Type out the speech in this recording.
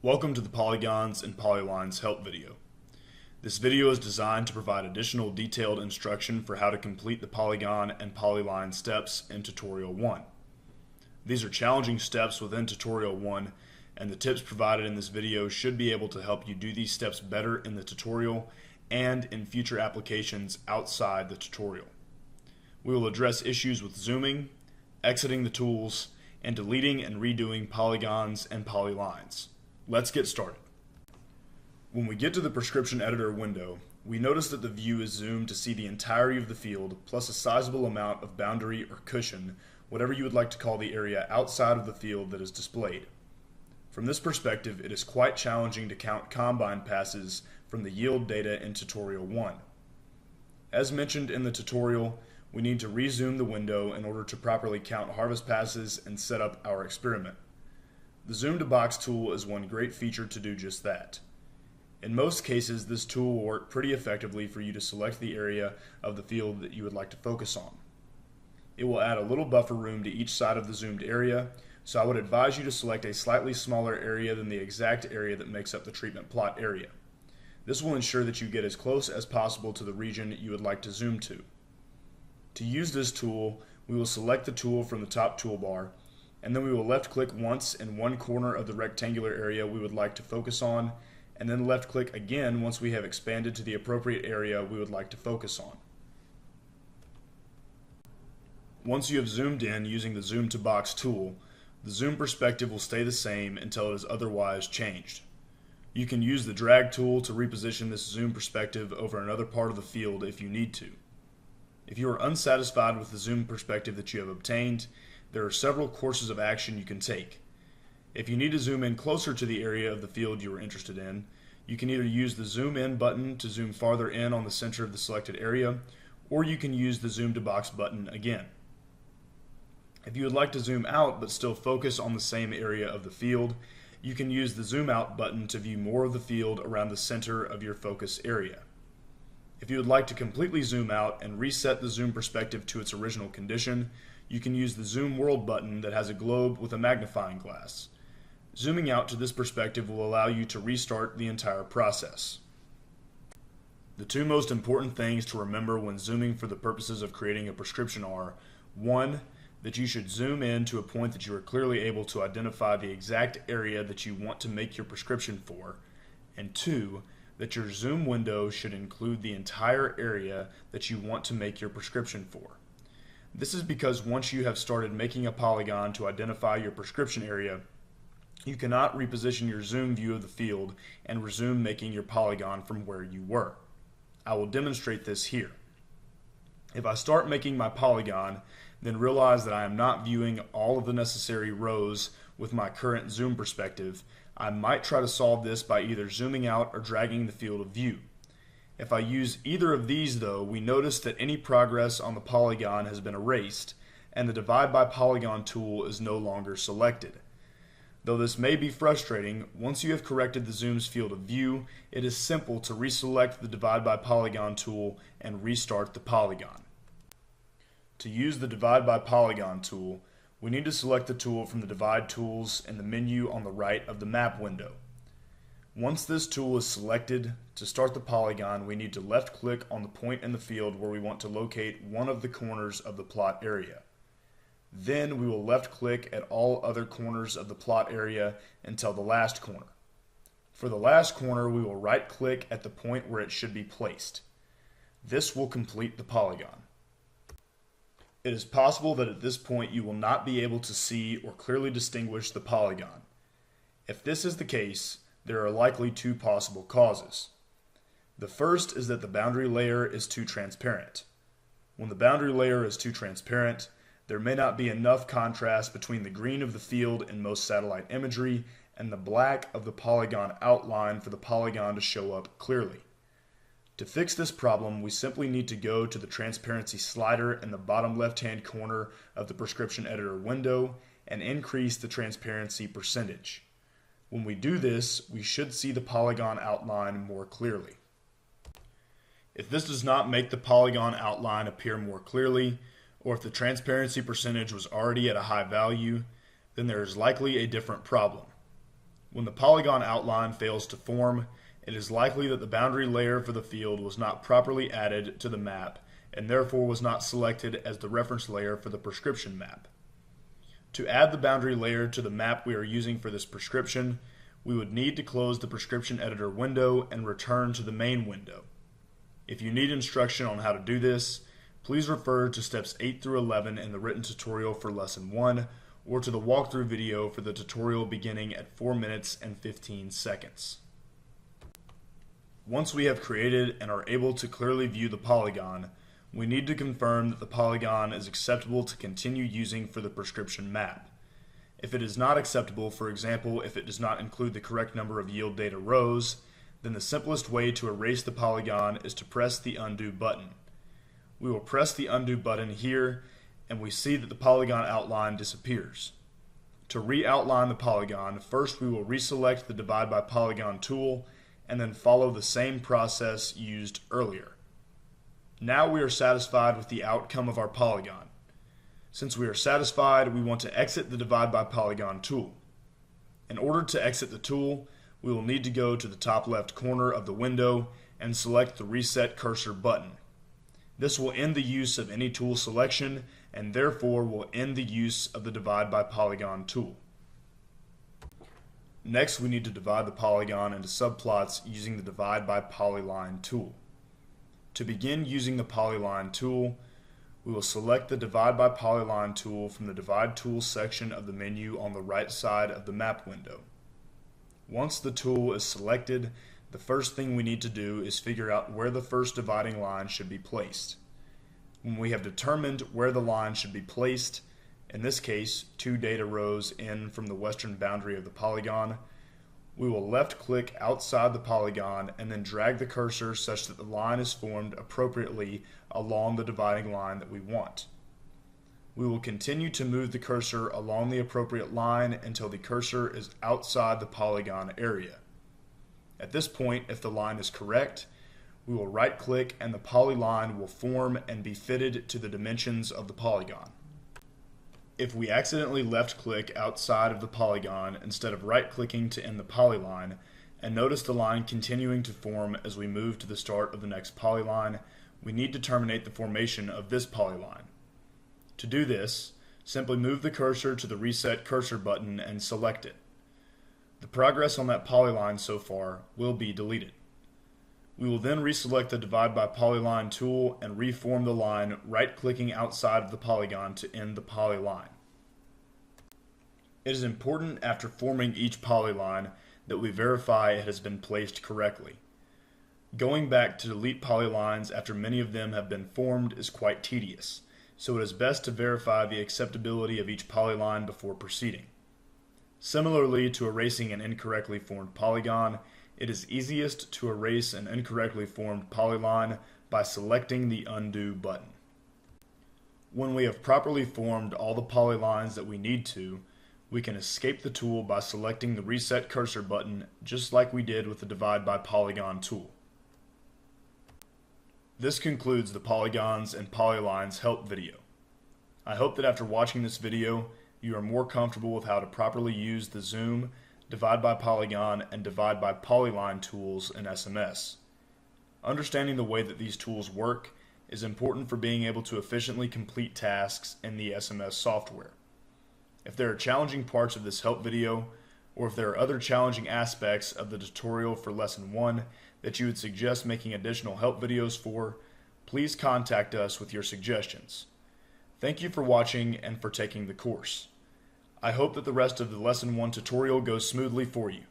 Welcome to the Polygons and Polylines help video. This video is designed to provide additional detailed instruction for how to complete the Polygon and Polyline steps in Tutorial 1. These are challenging steps within Tutorial 1, and the tips provided in this video should be able to help you do these steps better in the tutorial and in future applications outside the tutorial. We will address issues with zooming, exiting the tools, and deleting and redoing polygons and polylines. Let's get started. When we get to the prescription editor window, we notice that the view is zoomed to see the entirety of the field plus a sizable amount of boundary or cushion, whatever you would like to call the area outside of the field that is displayed. From this perspective, it is quite challenging to count combine passes from the yield data in Tutorial 1. As mentioned in the tutorial, we need to rezoom the window in order to properly count harvest passes and set up our experiment. The Zoom to Box tool is one great feature to do just that. In most cases, this tool will work pretty effectively for you to select the area of the field that you would like to focus on. It will add a little buffer room to each side of the zoomed area, so I would advise you to select a slightly smaller area than the exact area that makes up the treatment plot area. This will ensure that you get as close as possible to the region you would like to zoom to. To use this tool, we will select the tool from the top toolbar, and then we will left-click once in one corner of the rectangular area we would like to focus on, and then left-click again once we have expanded to the appropriate area we would like to focus on. Once you have zoomed in using the Zoom to Box tool, the zoom perspective will stay the same until it is otherwise changed. You can use the drag tool to reposition this zoom perspective over another part of the field if you need to. If you are unsatisfied with the zoom perspective that you have obtained, there are several courses of action you can take. If you need to zoom in closer to the area of the field you are interested in, you can either use the Zoom In button to zoom farther in on the center of the selected area, or you can use the Zoom to Box button again. If you would like to zoom out but still focus on the same area of the field, you can use the Zoom Out button to view more of the field around the center of your focus area. If you would like to completely zoom out and reset the zoom perspective to its original condition, you can use the Zoom World button that has a globe with a magnifying glass. Zooming out to this perspective will allow you to restart the entire process. The two most important things to remember when zooming for the purposes of creating a prescription are: 1. That you should zoom in to a point that you are clearly able to identify the exact area that you want to make your prescription for, and 2. That your zoom window should include the entire area that you want to make your prescription for. This is because once you have started making a polygon to identify your prescription area, you cannot reposition your zoom view of the field and resume making your polygon from where you were. I will demonstrate this here. If I start making my polygon, then realize that I am not viewing all of the necessary rows with my current zoom perspective, I might try to solve this by either zooming out or dragging the field of view. If I use either of these though, we notice that any progress on the polygon has been erased, and the Divide by Polygon tool is no longer selected. Though this may be frustrating, once you have corrected the zoom's field of view, it is simple to reselect the Divide by Polygon tool and restart the polygon. To use the Divide by Polygon tool, we need to select the tool from the Divide tools in the menu on the right of the map window. Once this tool is selected, to start the polygon, we need to left-click on the point in the field where we want to locate one of the corners of the plot area. Then we will left-click at all other corners of the plot area until the last corner. For the last corner, we will right-click at the point where it should be placed. This will complete the polygon. It is possible that at this point you will not be able to see or clearly distinguish the polygon. If this is the case, there are likely two possible causes. The first is that the boundary layer is too transparent. When the boundary layer is too transparent, there may not be enough contrast between the green of the field in most satellite imagery and the black of the polygon outline for the polygon to show up clearly. To fix this problem, we simply need to go to the transparency slider in the bottom left-hand corner of the prescription editor window and increase the transparency percentage. When we do this, we should see the polygon outline more clearly. If this does not make the polygon outline appear more clearly, or if the transparency percentage was already at a high value, then there is likely a different problem. When the polygon outline fails to form, it is likely that the boundary layer for the field was not properly added to the map and therefore was not selected as the reference layer for the prescription map. To add the boundary layer to the map we are using for this prescription, we would need to close the prescription editor window and return to the main window. If you need instruction on how to do this, please refer to steps 8 through 11 in the written tutorial for lesson 1 or to the walkthrough video for the tutorial beginning at 4 minutes and 15 seconds. Once we have created and are able to clearly view the polygon, we need to confirm that the polygon is acceptable to continue using for the prescription map. If it is not acceptable, for example, if it does not include the correct number of yield data rows, then the simplest way to erase the polygon is to press the undo button. We will press the undo button here, and we see that the polygon outline disappears. To re-outline the polygon, first we will reselect the Divide by Polygon tool and then follow the same process used earlier. Now we are satisfied with the outcome of our polygon. Since we are satisfied, we want to exit the Divide by Polygon tool. In order to exit the tool, we will need to go to the top left corner of the window and select the Reset Cursor button. This will end the use of any tool selection and therefore will end the use of the Divide by Polygon tool. Next, we need to divide the polygon into subplots using the Divide by Polyline tool. To begin using the Polyline tool, we will select the Divide by Polyline tool from the Divide Tools section of the menu on the right side of the map window. Once the tool is selected, the first thing we need to do is figure out where the first dividing line should be placed. When we have determined where the line should be placed, in this case 2 data rows in from the western boundary of the polygon, we will left-click outside the polygon and then drag the cursor such that the line is formed appropriately along the dividing line that we want. We will continue to move the cursor along the appropriate line until the cursor is outside the polygon area. At this point, if the line is correct, we will right-click and the polyline will form and be fitted to the dimensions of the polygon. If we accidentally left-click outside of the polygon instead of right-clicking to end the polyline, and notice the line continuing to form as we move to the start of the next polyline, we need to terminate the formation of this polyline. To do this, simply move the cursor to the Reset Cursor button and select it. The progress on that polyline so far will be deleted. We will then reselect the Divide by Polyline tool and reform the line, right-clicking outside of the polygon to end the polyline. It is important after forming each polyline that we verify it has been placed correctly. Going back to delete polylines after many of them have been formed is quite tedious, so it is best to verify the acceptability of each polyline before proceeding. Similarly to erasing an incorrectly formed polygon, it is easiest to erase an incorrectly formed polyline by selecting the Undo button. When we have properly formed all the polylines that we need to, we can escape the tool by selecting the Reset Cursor button just like we did with the Divide by Polygon tool. This concludes the Polygons and Polylines help video. I hope that after watching this video, you are more comfortable with how to properly use the Zoom, Divide by Polygon, and Divide by Polyline tools in SMS. Understanding the way that these tools work is important for being able to efficiently complete tasks in the SMS software. If there are challenging parts of this help video, or if there are other challenging aspects of the tutorial for Lesson 1 that you would suggest making additional help videos for, please contact us with your suggestions. Thank you for watching and for taking the course. I hope that the rest of the Lesson 1 tutorial goes smoothly for you.